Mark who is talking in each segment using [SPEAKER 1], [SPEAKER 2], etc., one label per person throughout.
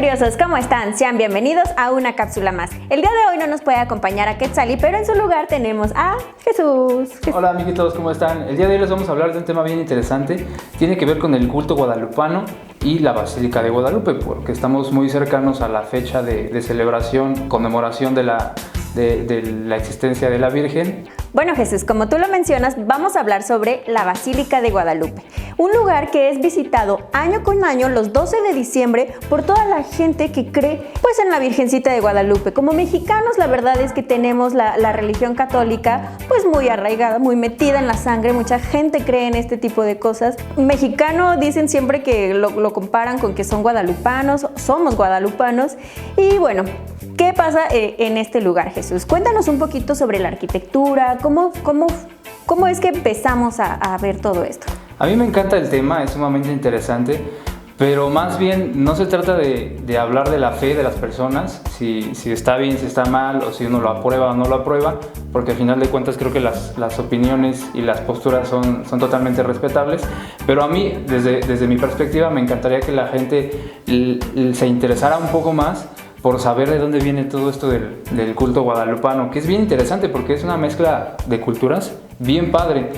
[SPEAKER 1] curiosos, ¿cómo están? Sean bienvenidos a una cápsula más. El día de hoy no nos puede acompañar a Quetzali, pero en su lugar tenemos a Jesús.
[SPEAKER 2] Hola amiguitos, ¿cómo están? El día de hoy les vamos a hablar de un tema bien interesante. Tiene que ver con el culto guadalupano y la Basílica de Guadalupe, porque estamos muy cercanos a la fecha de celebración, conmemoración de la existencia de la Virgen.
[SPEAKER 1] Bueno, Jesús, como tú lo mencionas, vamos a hablar sobre la Basílica de Guadalupe, un lugar que es visitado año con año los 12 de diciembre por toda la gente que cree pues en la Virgencita de Guadalupe. Como mexicanos, la verdad es que tenemos la religión católica pues muy arraigada, muy metida en la sangre. Mucha gente cree en este tipo de cosas. Mexicano dicen siempre que lo comparan con que son guadalupanos, somos guadalupanos. Y bueno, ¿qué pasa en este lugar, Jesús? Cuéntanos un poquito sobre la arquitectura, cómo es que empezamos a ver todo esto.
[SPEAKER 2] A mí me encanta el tema, es sumamente interesante, pero más bien no se trata de hablar de la fe de las personas, si está bien, si está mal, o si uno lo aprueba o no lo aprueba, porque al final de cuentas creo que las opiniones y las posturas son totalmente respetables, pero a mí, desde mi perspectiva, me encantaría que la gente se interesara un poco más por saber de dónde viene todo esto del culto guadalupano, que es bien interesante porque es una mezcla de culturas bien padre.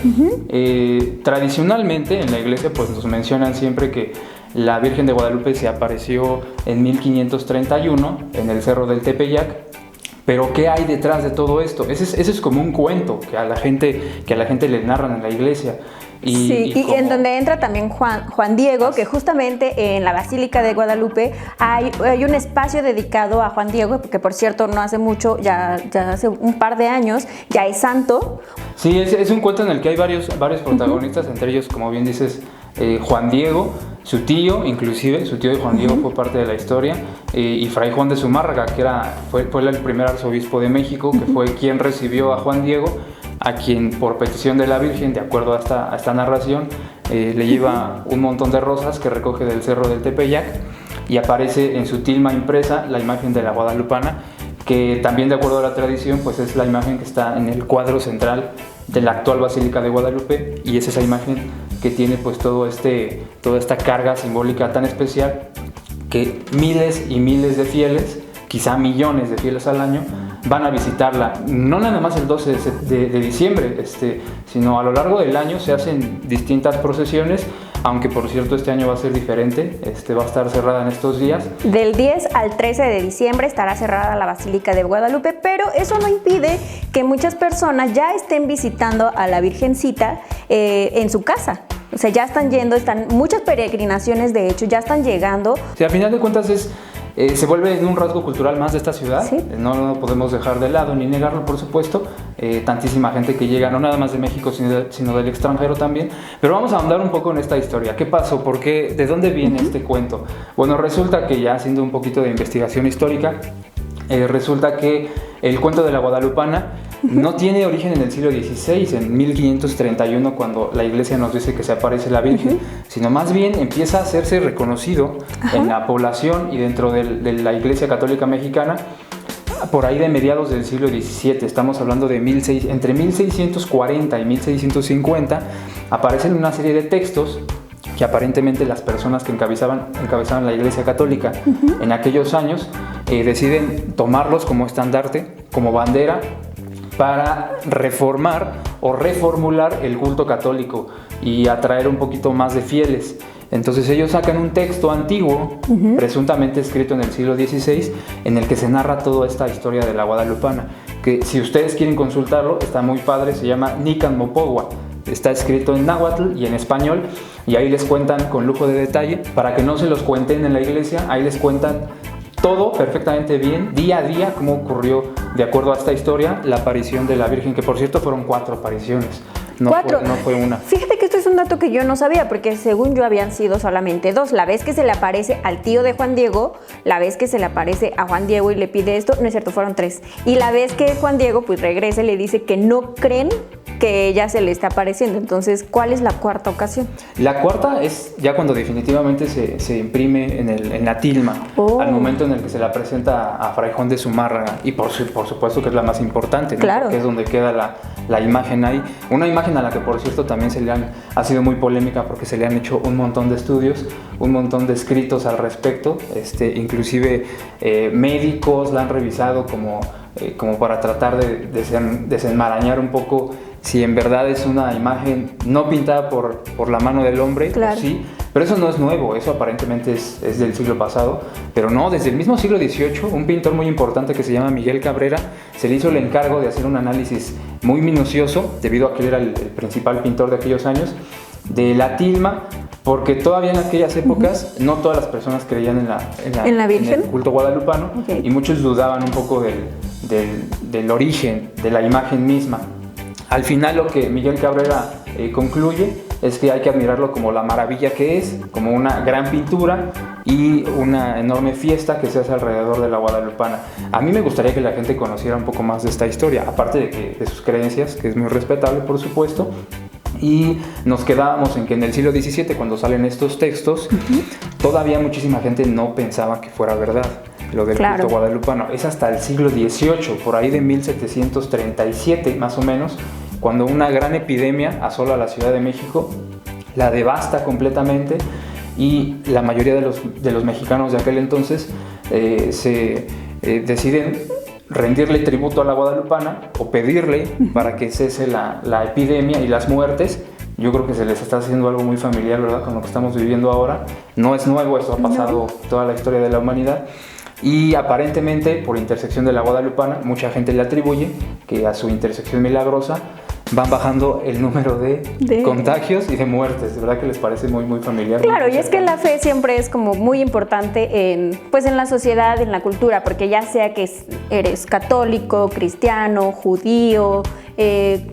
[SPEAKER 2] Tradicionalmente en la iglesia pues nos mencionan siempre que la Virgen de Guadalupe se apareció en 1531 en el Cerro del Tepeyac. Pero ¿qué hay detrás de todo esto? Ese es como un cuento que a la gente le narran en la iglesia.
[SPEAKER 1] Y en donde entra también Juan Diego, que justamente en la Basílica de Guadalupe hay un espacio dedicado a Juan Diego, que por cierto no hace mucho, ya hace un par de años, ya es santo.
[SPEAKER 2] Sí, es un cuento en el que hay varios protagonistas, entre ellos, como bien dices, Juan Diego, su tío, inclusive, su tío de Juan Diego fue parte de la historia, y Fray Juan de Zumárraga, que fue el primer arzobispo de México, que fue quien recibió a Juan Diego, a quien por petición de la Virgen, de acuerdo a esta narración, le lleva un montón de rosas que recoge del Cerro del Tepeyac y aparece en su tilma impresa la imagen de la guadalupana, que también de acuerdo a la tradición pues es la imagen que está en el cuadro central de la actual Basílica de Guadalupe, y es esa imagen que tiene pues toda esta carga simbólica tan especial que miles y miles de fieles, quizá millones de fieles al año, van a visitarla, no nada más el 12 de diciembre, sino a lo largo del año se hacen distintas procesiones, aunque por cierto este año va a ser diferente, va a estar cerrada en estos días.
[SPEAKER 1] Del 10 al 13 de diciembre estará cerrada la Basílica de Guadalupe, pero eso no impide que muchas personas ya estén visitando a la Virgencita en su casa. O sea, ya están yendo, muchas peregrinaciones de hecho ya están llegando.
[SPEAKER 2] Sí, al final de cuentas se vuelve un rasgo cultural más de esta ciudad.
[SPEAKER 1] ¿Sí?
[SPEAKER 2] No lo podemos dejar de lado ni negarlo, por supuesto. Tantísima gente que llega, no nada más de México, sino del extranjero también. Pero vamos a ahondar un poco en esta historia. ¿Qué pasó? ¿Por qué? ¿De dónde viene este cuento? Bueno, resulta que ya haciendo un poquito de investigación histórica, resulta que el cuento de la guadalupana no tiene origen en el siglo XVI, en 1531, cuando la iglesia nos dice que se aparece la Virgen, sino más bien empieza a hacerse reconocido en la población y dentro de la Iglesia Católica Mexicana por ahí de mediados del siglo XVII. Estamos hablando de entre 1640 y 1650, aparecen una serie de textos que aparentemente las personas que encabezaban la Iglesia Católica en aquellos años deciden tomarlos como estandarte, como bandera, para reformar o reformular el culto católico y atraer un poquito más de fieles. Entonces ellos sacan un texto antiguo, presuntamente escrito en el siglo XVI, en el que se narra toda esta historia de la guadalupana, que si ustedes quieren consultarlo, está muy padre, se llama Nican Mopogua. Está escrito en náhuatl y en español, y ahí les cuentan con lujo de detalle, para que no se los cuenten en la iglesia, ahí les cuentan todo perfectamente bien, día a día, cómo ocurrió, de acuerdo a esta historia, la aparición de la Virgen, que por cierto fueron 4 apariciones, no fue una.
[SPEAKER 1] Fíjate que esto es un dato que yo no sabía, porque según yo habían sido solamente 2. La vez que se le aparece al tío de Juan Diego, la vez que se le aparece a Juan Diego y le pide esto, no es cierto, fueron 3. Y la vez que Juan Diego pues regresa y le dice que no creen que ya se le está apareciendo. Entonces, ¿cuál es la cuarta ocasión?
[SPEAKER 2] La cuarta es ya cuando definitivamente se imprime en la tilma, al momento en el que se la presenta a Fray Juan de Zumárraga, y por supuesto que es la más importante, ¿no?
[SPEAKER 1] Claro.
[SPEAKER 2] Porque es donde queda la imagen ahí. Una imagen a la que, por cierto, también ha sido muy polémica porque se le han hecho un montón de estudios, un montón de escritos al respecto, inclusive médicos la han revisado como para tratar de desenmarañar un poco si en verdad es una imagen no pintada por la mano del hombre,
[SPEAKER 1] claro.
[SPEAKER 2] Sí, pero eso no es nuevo, eso aparentemente es del siglo pasado, pero no, desde el mismo siglo XVIII, un pintor muy importante que se llama Miguel Cabrera, se le hizo el encargo de hacer un análisis muy minucioso, debido a que él era el principal pintor de aquellos años, de la tilma, porque todavía en aquellas épocas no todas las personas creían
[SPEAKER 1] ¿En la Virgen?
[SPEAKER 2] en el culto guadalupano, okay. Y muchos dudaban un poco del origen de la imagen misma. Al final lo que Miguel Cabrera concluye es que hay que admirarlo como la maravilla que es, como una gran pintura y una enorme fiesta que se hace alrededor de la guadalupana. A mí me gustaría que la gente conociera un poco más de esta historia, aparte de sus creencias, que es muy respetable por supuesto. Y nos quedábamos en que en el siglo XVII, cuando salen estos textos, todavía muchísima gente no pensaba que fuera verdad lo del culto guadalupano. Es hasta el siglo XVIII, por ahí de 1737 más o menos, cuando una gran epidemia asola a la Ciudad de México, la devasta completamente, y la mayoría de los mexicanos de aquel entonces deciden rendirle tributo a la guadalupana o pedirle para que cese la epidemia y las muertes. Yo creo que se les está haciendo algo muy familiar, ¿verdad?, con lo que estamos viviendo ahora. No es nuevo, esto ha pasado toda la historia de la humanidad. Y aparentemente, por intersección de la guadalupana, mucha gente le atribuye que a su intersección milagrosa van bajando el número de contagios y de muertes. De verdad que les parece muy, muy familiar.
[SPEAKER 1] Claro, y es que la fe siempre es como muy importante en la sociedad, en la cultura, porque ya sea que eres católico, cristiano, judío,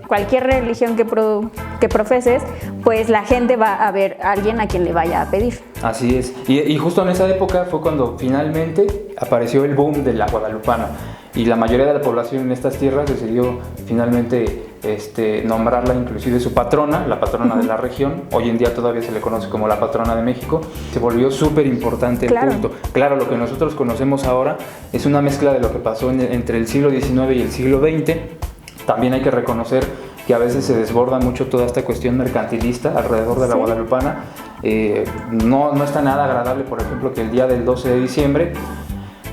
[SPEAKER 1] cualquier religión que profeses, pues la gente va a ver a alguien a quien le vaya a pedir.
[SPEAKER 2] Así es, y justo en esa época fue cuando finalmente apareció el boom de la guadalupana, y la mayoría de la población en estas tierras decidió finalmente nombrarla inclusive su patrona, la patrona de la región. Hoy en día todavía se le conoce como la patrona de México. Se volvió súper importante el culto. Claro, lo que nosotros conocemos ahora es una mezcla de lo que pasó entre el siglo XIX y el siglo XX. También hay que reconocer que a veces se desborda mucho toda esta cuestión mercantilista alrededor de la guadalupana. No está nada agradable, por ejemplo, que el día del 12 de diciembre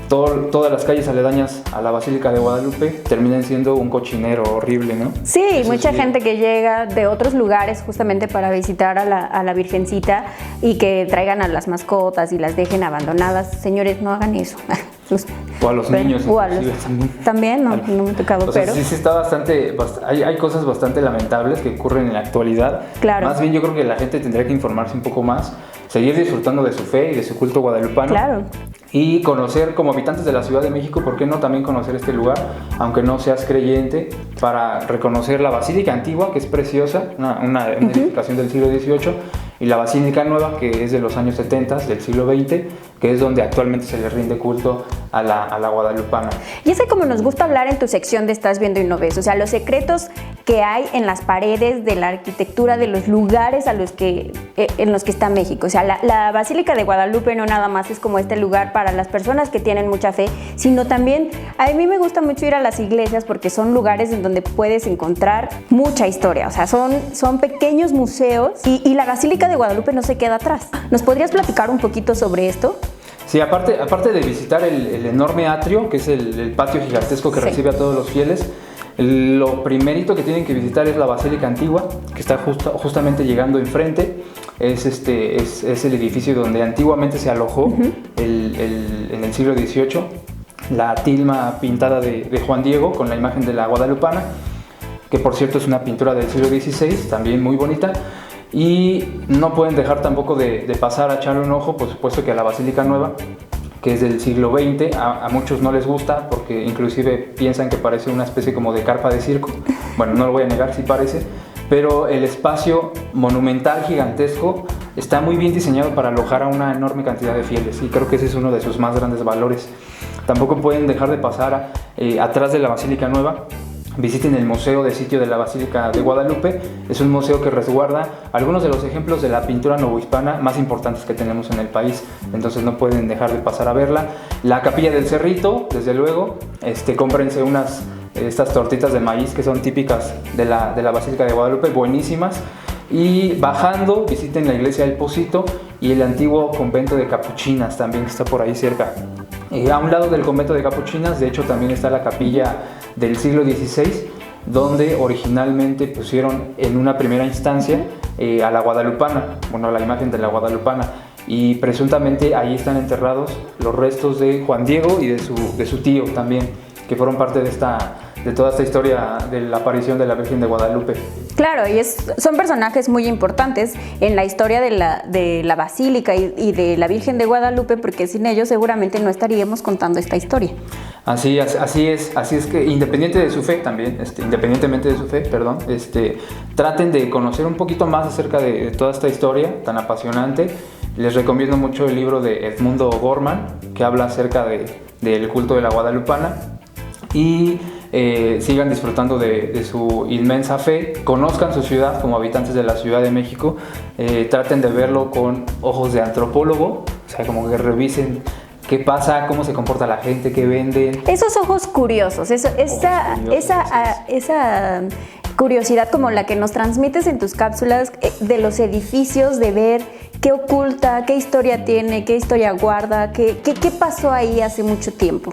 [SPEAKER 2] todas las calles aledañas a la Basílica de Guadalupe terminan siendo un cochinero horrible, ¿no?
[SPEAKER 1] Sí, mucha gente que llega de otros lugares justamente para visitar a la Virgencita y que traigan a las mascotas y las dejen abandonadas. Señores, no hagan eso.
[SPEAKER 2] O a los niños.
[SPEAKER 1] O a también no me ha tocado, pero...
[SPEAKER 2] Sí está hay cosas bastante lamentables que ocurren en la actualidad.
[SPEAKER 1] Claro.
[SPEAKER 2] Más bien yo creo que la gente tendría que informarse un poco más, seguir disfrutando de su fe y de su culto guadalupano.
[SPEAKER 1] Claro.
[SPEAKER 2] Y conocer, como habitantes de la Ciudad de México, ¿por qué no también conocer este lugar? Aunque no seas creyente, para reconocer la Basílica Antigua, que es preciosa, una edificación del siglo XVIII, y la Basílica Nueva, que es de los años 70, del siglo XX, que es donde actualmente se le rinde culto a la guadalupana.
[SPEAKER 1] Y es que como nos gusta hablar en tu sección de Estás Viendo y No Ves, o sea, los secretos que hay en las paredes de la arquitectura de los lugares en los que está México. O sea, la Basílica de Guadalupe no nada más es como este lugar para las personas que tienen mucha fe, sino también a mí me gusta mucho ir a las iglesias porque son lugares en donde puedes encontrar mucha historia. O sea, son pequeños museos y la Basílica de Guadalupe no se queda atrás. ¿Nos podrías platicar un poquito sobre esto?
[SPEAKER 2] Sí, aparte de visitar el enorme atrio, que es el patio gigantesco que recibe a todos los fieles, lo primerito que tienen que visitar es la Basílica Antigua, que está justamente llegando enfrente. Es el edificio donde antiguamente se alojó en el siglo XVIII la tilma pintada de Juan Diego con la imagen de la guadalupana, que por cierto es una pintura del siglo XVI, también muy bonita. Y no pueden dejar tampoco de pasar a echarle un ojo, por supuesto, que a la Basílica Nueva, que es del siglo XX. A muchos no les gusta porque inclusive piensan que parece una especie como de carpa de circo. Bueno, no lo voy a negar, sí parece, pero el espacio monumental gigantesco está muy bien diseñado para alojar a una enorme cantidad de fieles, y creo que ese es uno de sus más grandes valores. Tampoco pueden dejar de pasar atrás de la Basílica Nueva visiten el Museo de Sitio de la Basílica de Guadalupe. Es un museo que resguarda algunos de los ejemplos de la pintura novohispana más importantes que tenemos en el país, entonces no pueden dejar de pasar a verla. La Capilla del Cerrito, desde luego, cómprense estas tortitas de maíz que son típicas de la Basílica de Guadalupe, buenísimas. Y bajando, visiten la iglesia del Pocito y el antiguo convento de Capuchinas también, que está por ahí cerca. A un lado del convento de Capuchinas, de hecho, también está la capilla del siglo XVI, donde originalmente pusieron en una primera instancia a la guadalupana, bueno, la imagen de la guadalupana, y presuntamente ahí están enterrados los restos de Juan Diego y de su tío también, que fueron parte de toda esta historia de la aparición de la Virgen de Guadalupe.
[SPEAKER 1] Claro, y son personajes muy importantes en la historia de la Basílica y de la Virgen de Guadalupe, porque sin ellos seguramente no estaríamos contando esta historia.
[SPEAKER 2] Así es que independientemente de su fe, traten de conocer un poquito más acerca de toda esta historia tan apasionante. Les recomiendo mucho el libro de Edmundo Gorman, que habla acerca del culto de la guadalupana, y sigan disfrutando de su inmensa fe, conozcan su ciudad como habitantes de la Ciudad de México, traten de verlo con ojos de antropólogo, o sea, como que revisen qué pasa, cómo se comporta la gente, qué venden.
[SPEAKER 1] Esos ojos curiosos, esa curiosidad como la que nos transmites en tus cápsulas de los edificios, de ver qué oculta, qué historia tiene, qué historia guarda, qué pasó ahí hace mucho tiempo.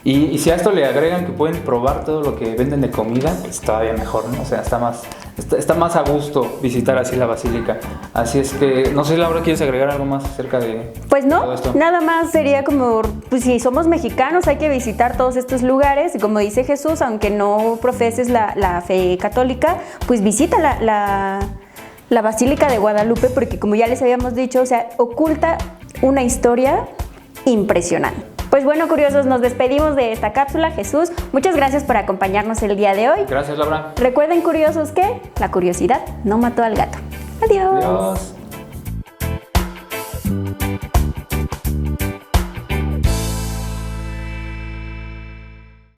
[SPEAKER 2] Y si a esto le agregan que pueden probar todo lo que venden de comida, pues todavía mejor, ¿no? O sea, está más a gusto visitar así la basílica. Así es que, no sé, Laura, ¿quieres agregar algo más acerca de
[SPEAKER 1] Pues no,
[SPEAKER 2] todo esto?
[SPEAKER 1] nada más sería como, pues si somos mexicanos hay que visitar todos estos lugares, y como dice Jesús, aunque no profeses la fe católica, pues visita la Basílica de Guadalupe, porque como ya les habíamos dicho, o sea, oculta una historia impresionante. Pues bueno, curiosos, nos despedimos de esta cápsula. Jesús, muchas gracias por acompañarnos el día de hoy.
[SPEAKER 2] Gracias, Laura.
[SPEAKER 1] Recuerden, curiosos, que la curiosidad no mató al gato. Adiós.
[SPEAKER 2] Adiós.